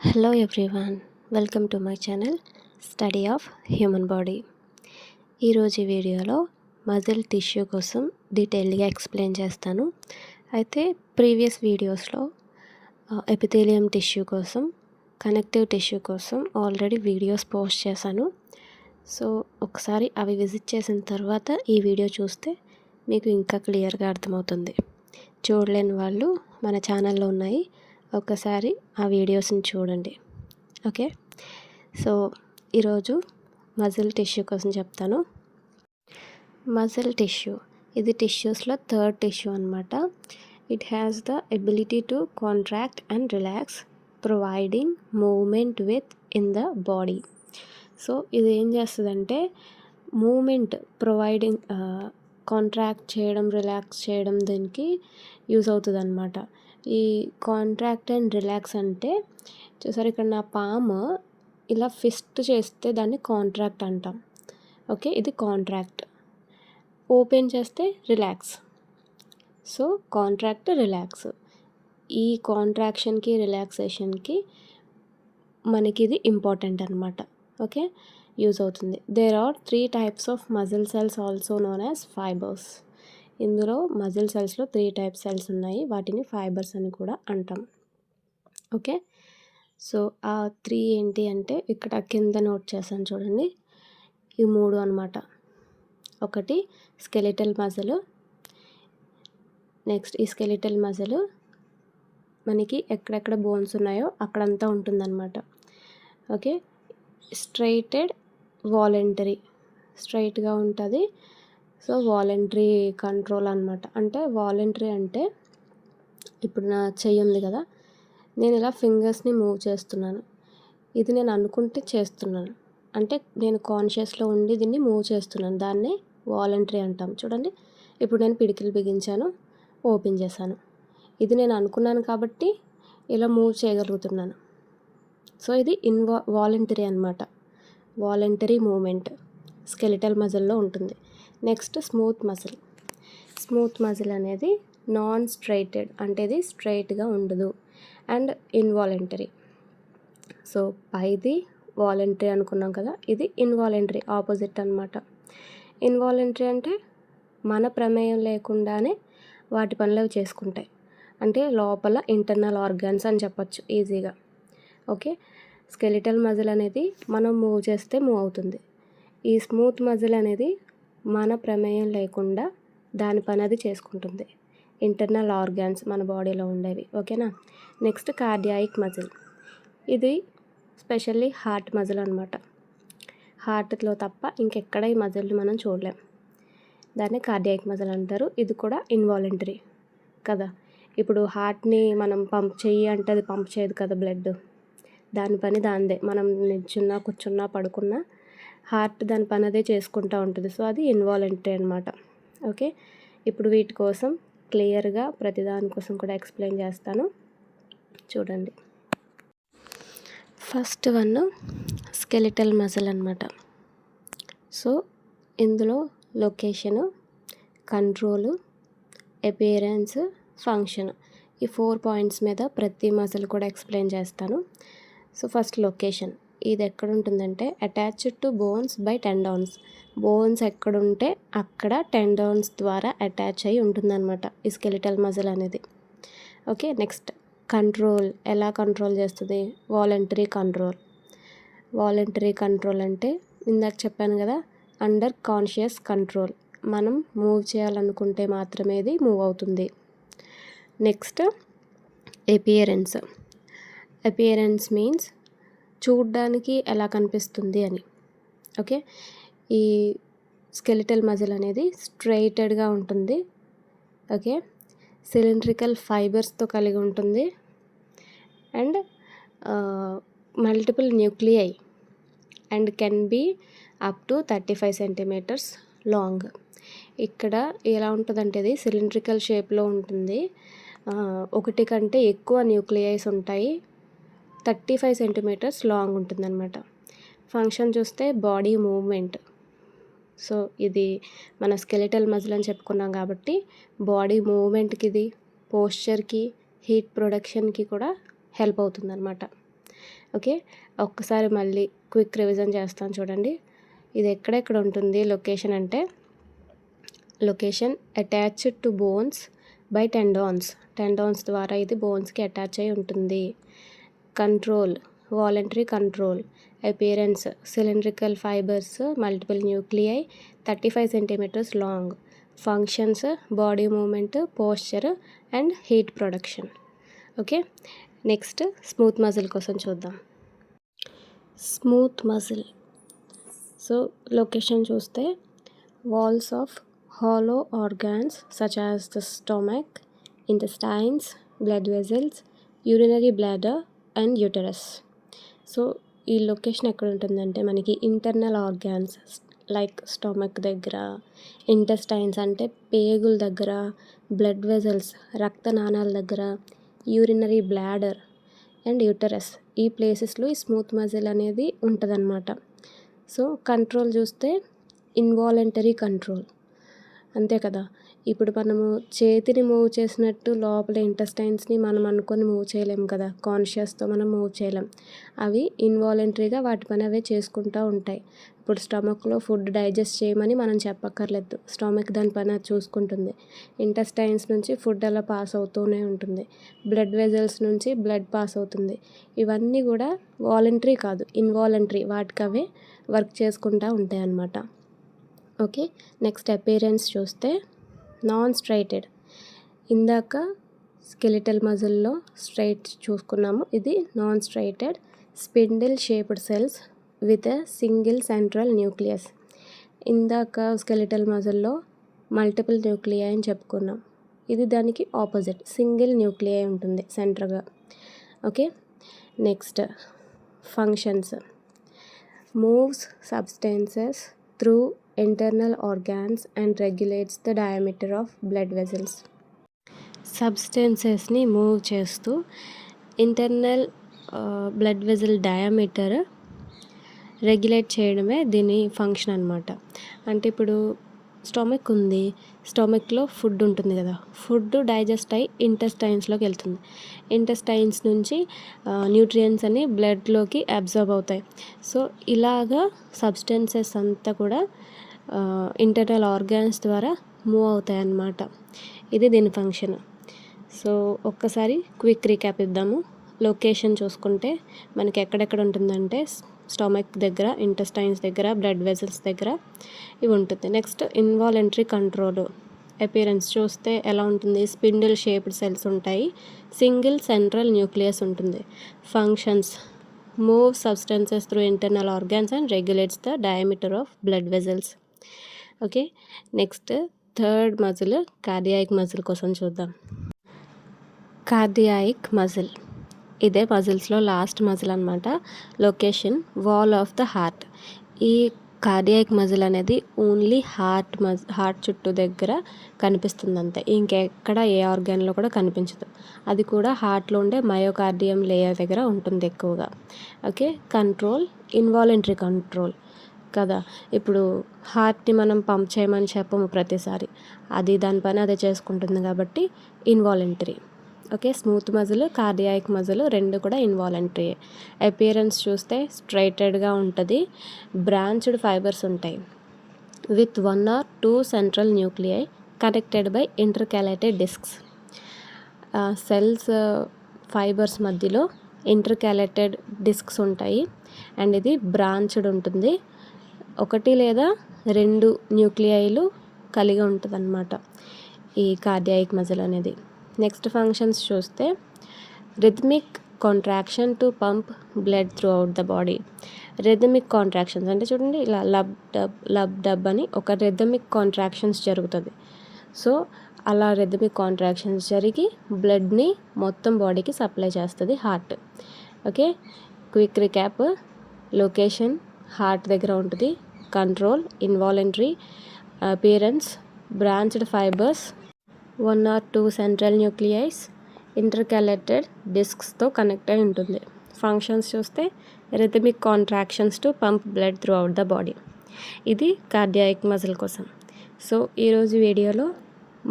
Hello everyone, welcome to my channel study of human body. ఈరోజు వీడియోలో muscle tissue కోసం డీటెయిల్గా ఎక్స్ప్లెయిన్ చేస్తాను. అయితే ప్రీవియస్ వీడియోస్లో ఎపిథీలియం టిష్యూ కోసం, కనెక్టివ్ టిష్యూ కోసం ఆల్రెడీ వీడియోస్ పోస్ట్ చేశాను. సో ఒకసారి అవి విజిట్ చేసిన తర్వాత ఈ వీడియో చూస్తే మీకు ఇంకా క్లియర్గా అర్థమవుతుంది. చూడలేని వాళ్ళు మన ఛానల్లో ఉన్నాయి, ఒకసారి ఆ వీడియోస్ని చూడండి. ఓకే, సో ఈరోజు మజిల్ టిష్యూ కోసం చెప్తాను. మజిల్ టిష్యూ ఇది టిష్యూస్లో థర్డ్ టిష్యూ అనమాట. It has the ability to contract and relax, providing movement within the body. So ఇది ఏం చేస్తుందంటే మూమెంట్ ప్రొవైడింగ్, కాంట్రాక్ట్ చేయడం, రిలాక్స్ చేయడం దీనికి యూజ్ అవుతుంది అనమాట. ఈ కాంట్రాక్ట్ అండ్ రిలాక్స్ అంటే చూసారు, ఇక్కడ నా పామ్ ఇలా ఫిస్ట్ చేస్తే దాన్ని కాంట్రాక్ట్ అంటాం. ఓకే, ఇది కాంట్రాక్ట్. ఓపెన్ చేస్తే రిలాక్స్. So contract, relax. ఈ కాంట్రాక్షన్కి రిలాక్సేషన్కి మనకి ఇది ఇంపార్టెంట్ అనమాట. ఓకే, యూజ్ అవుతుంది. There are 3 types of muscle cells also known as fibres. ఇందులో మజిల్ సెల్స్లో 3 types సెల్స్ ఉన్నాయి, వాటిని ఫైబర్స్ అని కూడా అంటాం. ఓకే, సో ఆ 3 ఏంటి అంటే ఇక్కడ కింద నోట్ చేశాను చూడండి, ఈ 3 అనమాట. ఒకటి స్కెలిటల్ మజిల్. నెక్స్ట్ ఈ స్కెలిటల్ మజిల్ మనకి ఎక్కడెక్కడ బోన్స్ ఉన్నాయో అక్కడంతా ఉంటుందన్నమాట. ఓకే, స్ట్రైటెడ్ వాలంటరీ, స్ట్రైట్గా ఉంటుంది. సో వాలంటరీ కంట్రోల్ అనమాట. అంటే వాలంటరీ అంటే ఇప్పుడు నా చెయ్యి ఉంది కదా, నేను ఇలా ఫింగర్స్ని మూవ్ చేస్తున్నాను. ఇది నేను అనుకుంటే చేస్తున్నాను, అంటే నేను కాన్షియస్లో ఉండి దీన్ని మూవ్ చేస్తున్నాను. దాన్నే వాలంటరీ అంటాం. చూడండి, ఇప్పుడు నేను పిడికిలు బిగించాను, ఓపెన్ చేశాను. ఇది నేను అనుకున్నాను కాబట్టి ఇలా మూవ్ చేయగలుగుతున్నాను. సో ఇది వాలంటరీ అనమాట. వాలంటరీ మూమెంట్ స్కెలిటల్ మజిల్లో ఉంటుంది. Next smooth muscle. Smooth muscle అనేది నాన్ స్ట్రైటెడ్, అంటే ఇది స్ట్రైట్గా ఉండదు, అండ్ ఇన్వాలంటరీ. సో పైది వాలంటరీ అనుకున్నాం కదా, ఇది ఇన్వాలంటరీ, ఆపోజిట్ అనమాట. ఇన్వాలంటరీ అంటే మన ప్రమేయం లేకుండానే వాటి పనులు అవి చేసుకుంటాయి, అంటే లోపల ఇంటర్నల్ ఆర్గాన్స్ అని చెప్పచ్చు ఈజీగా. ఓకే, స్కెలిటల్ మజిల్ అనేది మనం మూవ్ చేస్తే మూవ్ అవుతుంది. ఈ స్మూత్ మజిల్ అనేది మన ప్రమేయం లేకుండా దాని పని అది చేసుకుంటుంది, ఇంటర్నల్ ఆర్గాన్స్ మన బాడీలో ఉండేవి. ఓకేనా. Next cardiac muscle. ఇది స్పెషల్లీ హార్ట్ మజిల్ అనమాట. హార్ట్లో తప్ప ఇంకెక్కడ ఈ మజిల్ని మనం చూడలేం, దాన్ని కార్డియాయిక్ మజిల్ అంటారు. ఇది కూడా ఇన్వాలంటరీ కదా. ఇప్పుడు హార్ట్ని మనం పంప్ చెయ్యి అంటే అది పంప్ చేయదు కదా బ్లడ్, దాని పని దానిదే. మనం నిల్చున్నా, కూర్చున్నా, పడుకున్నా హార్ట్ దాని పని అదే చేసుకుంటూ ఉంటుంది. సో అది ఇన్వాలంటరీ అనమాట. ఓకే, ఇప్పుడు వీటి కోసం క్లియర్గా ప్రతిదాని కోసం కూడా ఎక్స్ప్లెయిన్ చేస్తాను, చూడండి. ఫస్ట్ వన్ స్కెలిటల్ మజిల్ అనమాట. సో ఇందులో లొకేషను, కంట్రోలు, అపియరెన్స్, ఫంక్షన్, ఈ 4 points మీద ప్రతి మజిల్ కూడా ఎక్స్ప్లెయిన్ చేస్తాను. So first location. ఇది ఎక్కడ ఉంటుందంటే attached to bones by tendons. Bones ఎక్కడుంటే అక్కడ టెండాన్స్ ద్వారా అటాచ్ అయి ఉంటుందన్నమాట ఈ స్కెలిటల్ మజిల్ అనేది. Okay, next control. ఎలా కంట్రోల్ చేస్తుంది? Voluntary control. వాలంటరీ కంట్రోల్ అంటే ఇందాక చెప్పాను కదా, అండర్ కాన్షియస్ కంట్రోల్. మనం మూవ్ చేయాలనుకుంటే మాత్రమే ఇది మూవ్ అవుతుంది. Next appearance. అపియరెన్స్ మీన్స్ చూడ్డానికి ఎలా కనిపిస్తుంది అని. ఓకే, ఈ స్కెలిటల్ మజిల్ అనేది స్ట్రైటెడ్గా ఉంటుంది. ఓకే, సిలిండ్రికల్ ఫైబర్స్తో కలిగి ఉంటుంది, and multiple nuclei, and can be up to 35 centimeters long. ఇక్కడ ఎలా ఉంటుందంటే ఇది సిలిండ్రికల్ షేప్లో ఉంటుంది. ఒకటి కంటే ఎక్కువ న్యూక్లియైస్ ఉంటాయి, 35 centimeters లాంగ్ ఉంటుందన్నమాట. ఫంక్షన్ చూస్తే బాడీ మూవ్మెంట్. సో ఇది మన స్కెలిటల్ మజిల్ అని చెప్పుకున్నాం కాబట్టి బాడీ మూవ్మెంట్కి, ఇది పోస్చర్కి, హీట్ ప్రొడక్షన్కి కూడా హెల్ప్ అవుతుందన్నమాట. ఓకే, ఒక్కసారి మళ్ళీ క్విక్ రివిజన్ చేస్తాను చూడండి. ఇది ఎక్కడెక్కడ ఉంటుంది లొకేషన్ అంటే, location attached to bones by tendons ద్వారా ఇది బోన్స్కి అటాచ్ అయి ఉంటుంది. Control, voluntary control. Appearance, cylindrical fibres, multiple nuclei, 35 centimetres long. Functions, body movement, posture and heat production. Okay, next smooth muscle కోసం చూద్దాం. Smooth muscle. సో లొకేషన్ చూస్తే walls of hollow organs such as the stomach, intestines, blood vessels, urinary bladder and uterus. So ఈ location ఎక్కడ ఉంటుందంటే మనకి internal organs like stomach దగ్గర, intestines అంటే పేగుల దగ్గర, బ్లడ్ వెజల్స్ రక్తనాళాల దగ్గర, యూరినరీ బ్లాడర్ అండ్ యూటరస్, ఈ ప్లేసెస్లో ఈ స్మూత్ మజిల్ అనేది ఉంటుందన్నమాట. సో కంట్రోల్ చూస్తే ఇన్వాలంటరీ కంట్రోల్, అంతే కదా. ఇప్పుడు మనము చేతిని మూవ్ చేసినట్టు లోపల ఇంటెస్టైన్స్ని మనం అనుకొని మూవ్ చేయలేం కదా, కాన్షియస్తో మనం మూవ్ చేయలేం. అవి ఇన్వాలంటరీగా వాటి పని అవే చేసుకుంటూ ఉంటాయి. ఇప్పుడు స్టమక్లో ఫుడ్ డైజెస్ట్ చేయమని మనం చెప్పక్కర్లేదు, స్టమక్ దాని పని అది చూసుకుంటుంది. ఇంటెస్టైన్స్ నుంచి ఫుడ్ అలా పాస్ అవుతూనే ఉంటుంది, బ్లడ్ వెజల్స్ నుంచి బ్లడ్ పాస్ అవుతుంది. ఇవన్నీ కూడా వాలంటరీ కాదు, ఇన్వాలంటరీ, వాటికి అవే వర్క్ చేసుకుంటూ ఉంటాయి అన్నమాట. ఓకే, నెక్స్ట్ అపియరెన్స్ చూస్తే నాన్ స్ట్రైటెడ్. ఇందాక స్కెలిటల్ మజిల్లో స్ట్రైట్ చూసుకున్నాము, ఇది non striated spindle shaped cells with a single central nucleus. ఇందాక స్కెలిటల్ మజిల్లో మల్టిపుల్ న్యూక్లియై అని చెప్పుకున్నాం, ఇది దానికి ఆపోజిట్, సింగిల్ న్యూక్లియై ఉంటుంది సెంటర్గా. Okay, next functions. Moves substances through internal organs and regulates the diameter of blood vessels. సబ్స్టెన్సెస్ని move చేస్తూ internal blood vessel diameter regulate చేయడమే దీని ఫంక్షన్ అనమాట. అంటే ఇప్పుడు స్టొమక్ ఉంది, స్టొమక్లో ఫుడ్ ఉంటుంది కదా, ఫుడ్ డైజెస్ట్ అయ్యి ఇంటెస్టైన్స్లోకి వెళ్తుంది, ఇంటెస్టైన్స్ నుంచి న్యూట్రియంట్స్ అని బ్లడ్లోకి అబ్జర్బ్ అవుతాయి. సో ఇలాగా సబ్స్టెన్సెస్ అంతా కూడా ఇంటర్నల్ ఆర్గాన్స్ ద్వారా మూవ్ అవుతాయి అన్నమాట. ఇది దీని ఫంక్షన్. సో ఒక్కసారి క్విక్ రీక్యాప్ ఇద్దాము. లొకేషన్ చూసుకుంటే మనకి ఎక్కడెక్కడ ఉంటుందంటే స్టొమక్ దగ్గర, ఇంటెస్టైన్స్ దగ్గర, బ్లడ్ వెజల్స్ దగ్గర ఇవి ఉంటుంది. Next involuntary control. అపియరెన్స్ చూస్తే ఎలా ఉంటుంది, స్పిండిల్ షేప్డ్ సెల్స్ ఉంటాయి, సింగిల్ సెంట్రల్ న్యూక్లియస్ ఉంటుంది. Functions, move substances through internal organs and regulates the diameter of blood vessels. Okay, next third muscle cardiac muscle కోసం చూద్దాం. కార్డియాక్ మజిల్, ఇదే మజిల్స్లో last muscle అనమాట. Location wall of the heart. ఈ cardiac muscle అనేది only heart చుట్టూ దగ్గర కనిపిస్తుంది అంతే, ఇంకెక్కడ ఏ ఆర్గాన్లో కూడా కనిపించదు. అది కూడా హార్ట్లో ఉండే మయోకార్డియం లేయర్ దగ్గర ఉంటుంది ఎక్కువగా. ఓకే, కంట్రోల్ ఇన్వాలంటరీ కంట్రోల్ కదా. ఇప్పుడు హార్ట్ని మనం పంప్ చేయమని చెప్పము ప్రతిసారి, అది దాని పని అదే చేసుకుంటుంది కాబట్టి involuntary. Okay, smooth muscle, cardiac muscle రెండు కూడా ఇన్వాలంటరీ. అపియరెన్స్ చూస్తే స్ట్రైటెడ్గా ఉంటుంది, బ్రాంచ్డ్ ఫైబర్స్ ఉంటాయి with 1 or 2 central nuclei connected by intercalated discs. Cells fibres మధ్యలో ఇంటర్కాలేటెడ్ డిస్క్స్ ఉంటాయి అండ్ ఇది బ్రాంచ్డ్ ఉంటుంది, 1 లేదా 2 న్యూక్లియైలు కలిగి ఉంటుంది అన్నమాట ఈ కార్డియాక్ మజిల్ అనేది. నెక్స్ట్ ఫంక్షన్స్ చూస్తే rhythmic contraction to pump blood throughout the body. Rhythmic contractions అంటే చూడండి, ఇలా లబ్ డబ్ అని ఒక రిథమిక్ కాంట్రాక్షన్స్ జరుగుతుంది. సో అలా రిథమిక్ కాంట్రాక్షన్స్ జరిగి బ్లడ్ని మొత్తం బాడీకి సప్లై చేస్తుంది heart. Okay, quick recap. Location heart దగ్గర ఉంటుంది, control involuntary, appearance branched fibres, 1 or 2 central nuclei, intercalated డిస్క్స్తో కనెక్ట్ అయి ఉంటుంది. ఫంక్షన్స్ చూస్తే rhythmic contractions to pump blood throughout the body. ఇది కార్డియాక్ మజిల్ కోసం. సో ఈరోజు వీడియోలో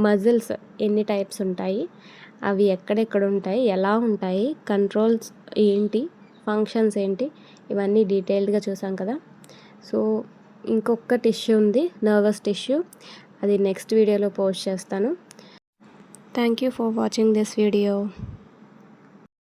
మజిల్స్ ఎన్ని టైప్స్ ఉంటాయి, అవి ఎక్కడెక్కడ ఉంటాయి, ఎలా ఉంటాయి, కంట్రోల్స్ ఏంటి, ఫంక్షన్స్ ఏంటి, ఇవన్నీ డీటెయిల్డ్గా చూసాం కదా. సో ఇంకొక టిష్యూ ఉంది, నర్వస్ టిష్యూ, అది నెక్స్ట్ వీడియోలో పోస్ట్ చేస్తాను. Thank you for watching this video.